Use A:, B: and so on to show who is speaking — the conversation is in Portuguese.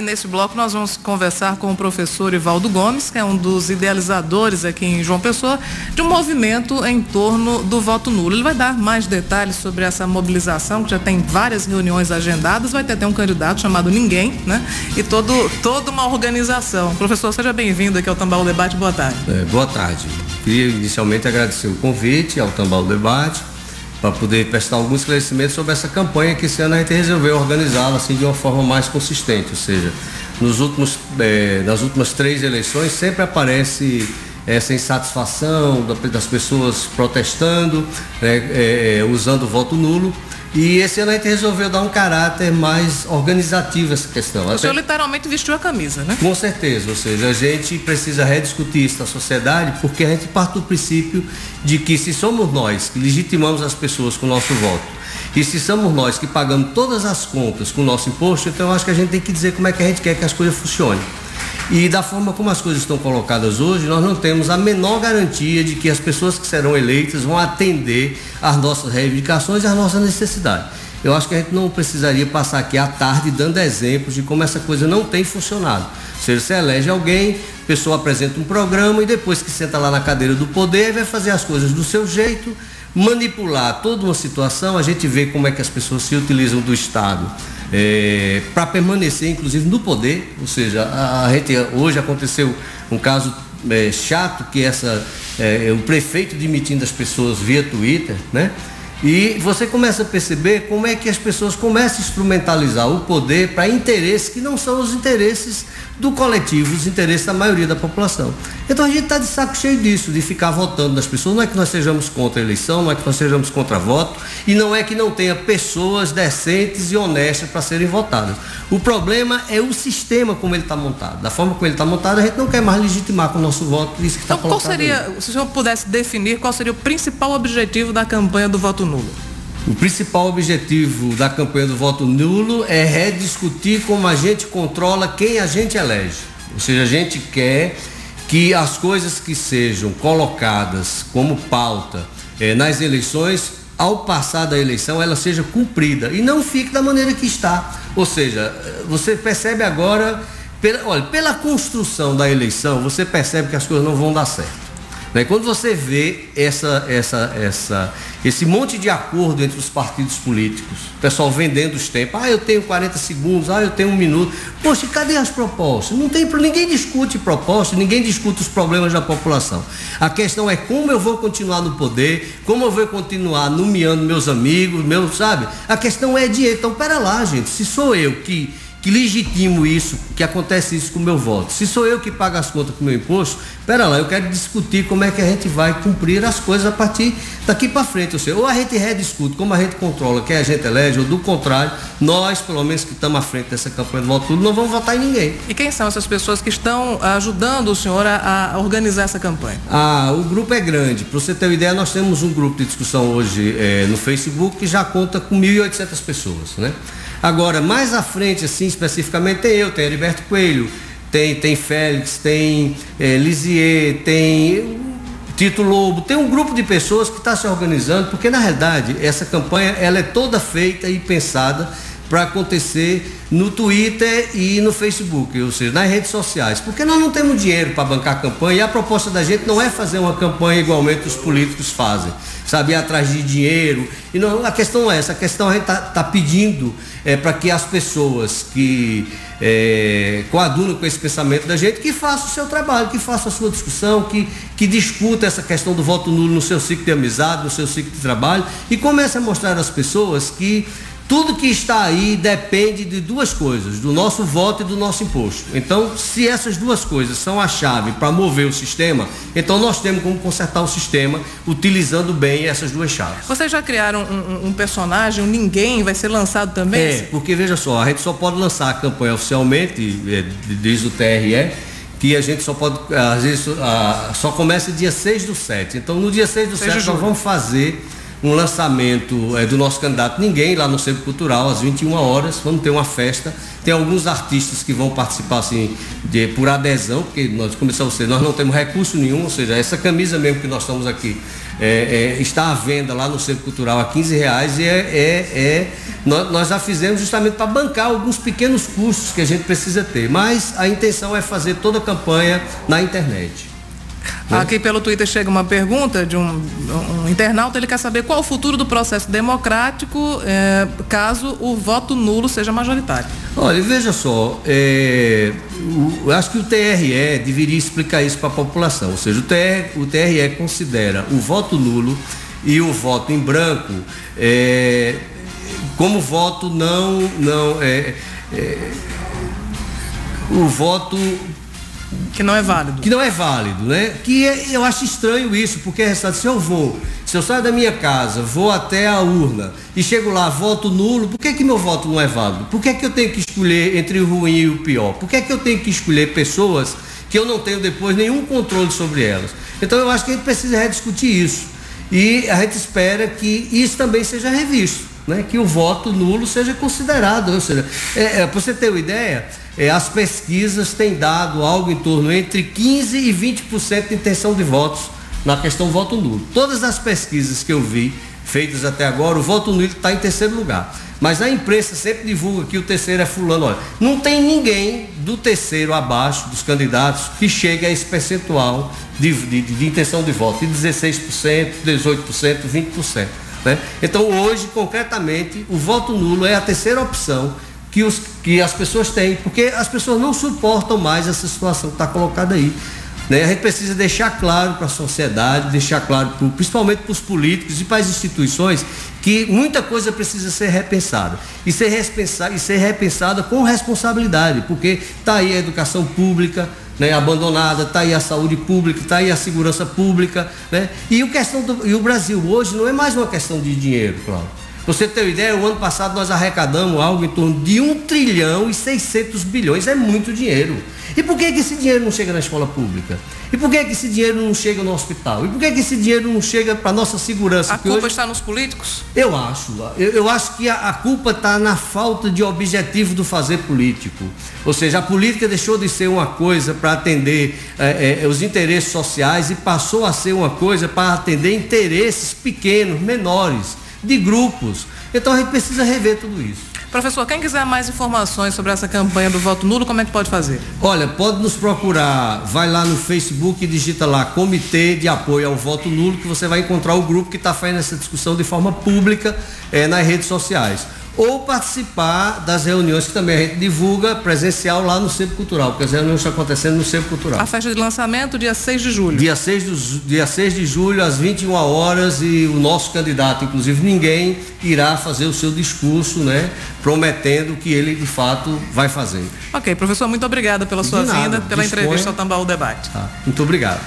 A: nesse bloco nós vamos conversar com o professor Ivaldo Gomes, que é um dos idealizadores aqui em João Pessoa, de um movimento em torno do voto nulo. Ele vai dar mais detalhes sobre essa mobilização, que já tem várias reuniões agendadas, vai ter até um candidato chamado Ninguém, né? E toda uma organização. Professor, seja bem-vindo aqui ao Tambaú Debate, boa tarde.
B: Boa tarde. Queria inicialmente agradecer o convite ao Tambaú Debate, para poder prestar algum esclarecimento sobre essa campanha que esse ano a gente resolveu organizá-la assim de uma forma mais consistente, ou seja, nas últimas 3 eleições sempre aparece essa insatisfação das pessoas protestando, usando o voto nulo. E esse ano a gente resolveu dar um caráter mais organizativo a essa questão.
A: O senhor literalmente vestiu a camisa, né?
B: Com certeza, ou seja, a gente precisa rediscutir isso na sociedade, porque a gente parte do princípio de que se somos nós que legitimamos as pessoas com o nosso voto, e se somos nós que pagamos todas as contas com o nosso imposto, então eu acho que a gente tem que dizer como é que a gente quer que as coisas funcionem. E da forma como as coisas estão colocadas hoje, nós não temos a menor garantia de que as pessoas que serão eleitas vão atender às nossas reivindicações e às nossas necessidades. Eu acho que a gente não precisaria passar aqui à tarde dando exemplos de como essa coisa não tem funcionado. Ou seja, você elege alguém, a pessoa apresenta um programa e depois que senta lá na cadeira do poder vai fazer as coisas do seu jeito, manipular toda uma situação. A gente vê como é que as pessoas se utilizam do Estado para permanecer inclusive no poder, ou seja, hoje aconteceu um caso chato que o prefeito demitindo as pessoas via Twitter, né? E você começa a perceber como é que as pessoas começam a instrumentalizar o poder para interesses que não são os interesses do coletivo, os interesses da maioria da população. Então a gente está de saco cheio disso, de ficar votando nas pessoas. Não é que nós sejamos contra a eleição, não é que nós sejamos contra voto, e não é que não tenha pessoas decentes e honestas para serem votadas. O problema é o sistema como ele está montado. Da forma como ele está montado, a gente não quer mais legitimar com o nosso voto isso que está colocado.
A: Qual seria, se o senhor pudesse definir, qual seria o principal objetivo da campanha do voto nulo?
B: O principal objetivo da campanha do voto nulo é rediscutir como a gente controla quem a gente elege. Ou seja, a gente quer que as coisas que sejam colocadas como pauta nas eleições, ao passar da eleição, ela seja cumprida e não fique da maneira que está. Ou seja, você percebe agora, pela construção da eleição, você percebe que as coisas não vão dar certo. Quando você vê esse monte de acordo entre os partidos políticos, o pessoal vendendo os tempos, eu tenho 40 segundos, eu tenho 1 minuto, poxa, cadê as propostas? Ninguém discute propostas, ninguém discute os problemas da população. A questão é como eu vou continuar no poder, como eu vou continuar nomeando meus amigos, sabe? A questão é dinheiro. Então, pera lá, gente, se sou eu que legitimo isso, que acontece isso com o meu voto, se sou eu que pago as contas com o meu imposto, pera lá, eu quero discutir como é que a gente vai cumprir as coisas a partir daqui para frente. Ou seja, ou a gente rediscute como a gente controla quem a gente elege, ou do contrário, nós, pelo menos que estamos à frente dessa campanha do voto nulo, não vamos votar em ninguém.
A: E quem são essas pessoas que estão ajudando o senhor a organizar essa campanha?
B: O grupo é grande. Para você ter uma ideia, nós temos um grupo de discussão hoje no Facebook que já conta com 1.800 pessoas, né? Agora, mais à frente, assim, especificamente, tem Heriberto Coelho, tem Félix, tem Lisier, tem Tito Lobo, tem um grupo de pessoas que está se organizando, porque na realidade essa campanha ela é toda feita e pensada para acontecer no Twitter e no Facebook, ou seja, nas redes sociais, porque nós não temos dinheiro para bancar a campanha e a proposta da gente não é fazer uma campanha igualmente os políticos fazem, sabe, ir atrás de dinheiro. E não, a questão não é essa, a questão a gente está pedindo para que as pessoas que coadunam com esse pensamento da gente, que façam o seu trabalho, que façam a sua discussão, que discuta essa questão do voto nulo no seu ciclo de amizade, no seu ciclo de trabalho, e comece a mostrar às pessoas que tudo que está aí depende de 2 coisas, do nosso voto e do nosso imposto. Então, se essas 2 coisas são a chave para mover o sistema, então nós temos como consertar o sistema utilizando bem essas 2 chaves.
A: Vocês já criaram um personagem, Ninguém, vai ser lançado também?
B: Porque veja só, a gente só pode lançar a campanha oficialmente, diz o TRE, que a gente só pode, às vezes, só começa dia 6/7. Então, no dia 6/7 nós vamos fazer um lançamento do nosso candidato Ninguém, lá no Centro Cultural, às 21 horas. Vamos ter uma festa. Tem alguns artistas que vão participar assim, por adesão, porque nós começamos a ser, nós não temos recurso nenhum, ou seja, essa camisa mesmo que nós estamos aqui está à venda lá no Centro Cultural a R$15 e nós já fizemos justamente para bancar alguns pequenos custos que a gente precisa ter, mas a intenção é fazer toda a campanha na internet.
A: Aqui pelo Twitter chega uma pergunta de um internauta, ele quer saber qual o futuro do processo democrático caso o voto nulo seja majoritário.
B: Olha, veja só, eu acho que o TRE deveria explicar isso para a população, ou seja, o TRE considera o voto nulo e o voto em branco como voto o voto
A: que não é válido.
B: Que não é válido, né? Eu acho estranho isso, porque se eu saio da minha casa, vou até a urna e chego lá, voto nulo, por que meu voto não é válido? Por que eu tenho que escolher entre o ruim e o pior? Por que eu tenho que escolher pessoas que eu não tenho depois nenhum controle sobre elas? Então eu acho que a gente precisa rediscutir isso. E a gente espera que isso também seja revisto, né? Que o voto nulo seja considerado. Ou seja, para você ter uma ideia, as pesquisas têm dado algo em torno entre 15% e 20% de intenção de votos na questão voto nulo. Todas as pesquisas que eu vi feitas até agora, o voto nulo está em terceiro lugar. Mas a imprensa sempre divulga que o terceiro é fulano. Olha, não tem ninguém do terceiro abaixo dos candidatos que chegue a esse percentual de intenção de voto, de 16%, 18%, 20%. Né? Então hoje, concretamente, o voto nulo é a terceira opção que as pessoas têm, porque as pessoas não suportam mais essa situação que está colocada aí. Né? A gente precisa deixar claro para a sociedade, deixar claro principalmente para os políticos e para as instituições que muita coisa precisa ser repensada e ser repensada com responsabilidade, porque está aí a educação pública, né, abandonada, está aí a saúde pública, está aí a segurança pública, né? E o Brasil hoje não é mais uma questão de dinheiro, Cláudio. Você ter uma ideia, o ano passado nós arrecadamos algo em torno de 1 trilhão e 600 bilhões, é muito dinheiro. E por que esse dinheiro não chega na escola pública? E por que esse dinheiro não chega no hospital? E por que esse dinheiro não chega para a nossa segurança?
A: A culpa está nos políticos?
B: Eu acho que a culpa está na falta de objetivo do fazer político. Ou seja, a política deixou de ser uma coisa para atender os interesses sociais e passou a ser uma coisa para atender interesses pequenos, menores, de grupos. Então a gente precisa rever tudo isso.
A: Professor, quem quiser mais informações sobre essa campanha do voto nulo, como é que pode fazer?
B: Olha, pode nos procurar, vai lá no Facebook e digita lá Comitê de Apoio ao Voto Nulo, que você vai encontrar o grupo que está fazendo essa discussão de forma pública nas redes sociais. Ou participar das reuniões que também a gente divulga presencial lá no Centro Cultural, porque as reuniões estão acontecendo no Centro Cultural.
A: A festa de lançamento, dia 6 de julho.
B: Dia 6 de julho, às 21 horas, e o nosso candidato, inclusive Ninguém, irá fazer o seu discurso, né? Prometendo que ele, de fato, vai fazer.
A: Ok, professor, muito obrigada pela sua vinda, pela entrevista ao Tambaú Debate.
B: Muito obrigado.